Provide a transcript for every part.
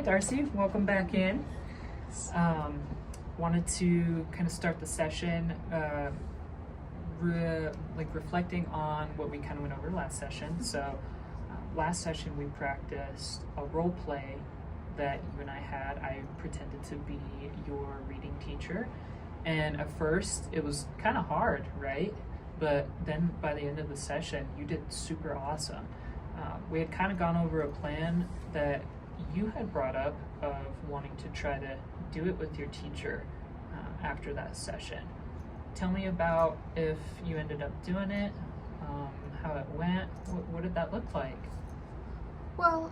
Hi Darcy, welcome back in. Wanted to kind of start the session reflecting on what we kind of went over last session. So last session we practiced a role play that you and I had. I pretended to be your reading teacher, and at first it was kind of hard, right? But then by the end of the session you did super awesome. We had kind of gone over a plan that you had brought up of wanting to try to do it with your teacher after that session. Tell me about if you ended up doing it, how it went, what did that look like? Well,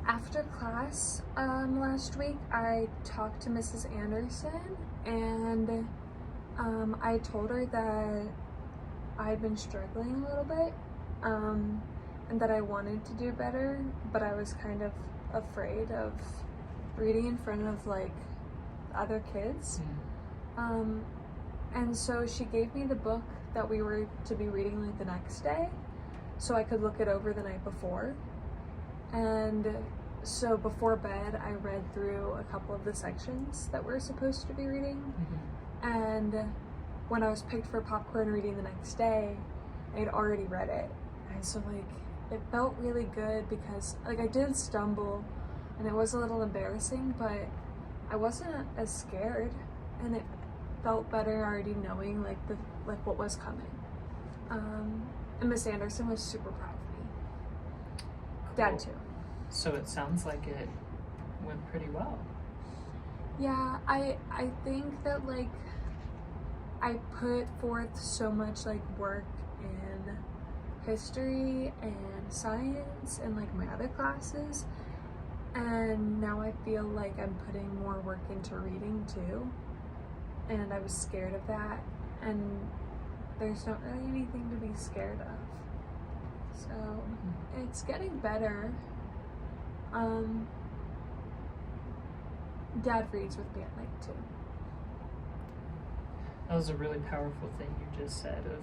after class last week, I talked to Mrs. Anderson, and I told her that I'd been struggling a little bit, and that I wanted to do better, but I was kind of afraid of reading in front of like other kids. And so she gave me the book that we were to be reading like the next day, so I could look it over the night before. And so before bed I read through a couple of the sections that we're supposed to be reading. And when I was picked for popcorn reading the next day, I had already read it, and so like it felt really good because like I did stumble and it was a little embarrassing, but I wasn't as scared, and it felt better already knowing like what was coming. And Miss Anderson was super proud of me. Cool. Dad too. So it sounds like it went pretty well. Yeah, I think that like I put forth so much like work in history and science and like my other classes, and now I feel like I'm putting more work into reading too, and I was scared of that, and there's not really anything to be scared of, so it's getting better. Dad reads with me at night too. That was a really powerful thing you just said of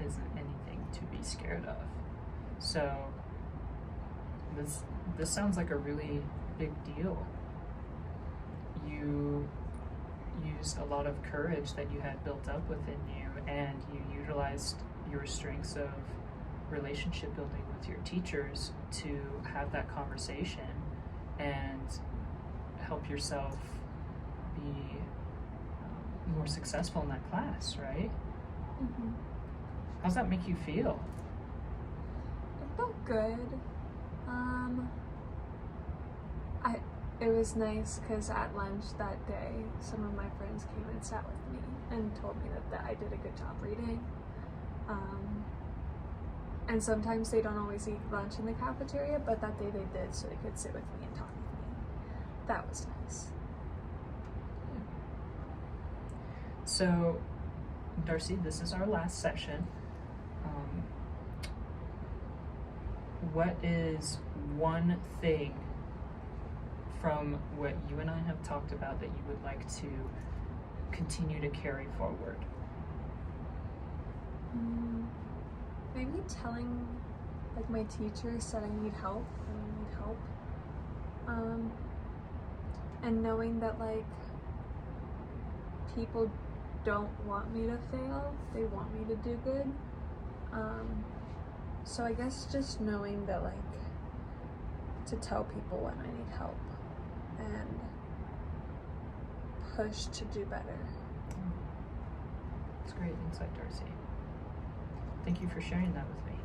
isn't anything to be scared of. So this sounds like a really big deal. You used a lot of courage that you had built up within you, and you utilized your strengths of relationship building with your teachers to have that conversation and help yourself be more successful in that class, right? How's that make you feel? It felt good. It was nice because at lunch that day, some of my friends came and sat with me and told me that I did a good job reading. And sometimes they don't always eat lunch in the cafeteria, but that day they did, so they could sit with me and talk with me. That was nice. So, Darcy, this is our last session. What is one thing from what you and I have talked about that you would like to continue to carry forward? Maybe telling like my teachers that I need help, and knowing that like people don't want me to fail, they want me to do good. So I guess just knowing that like to tell people when I need help and push to do better. That's great insight, Darcy. Thank you for sharing that with me.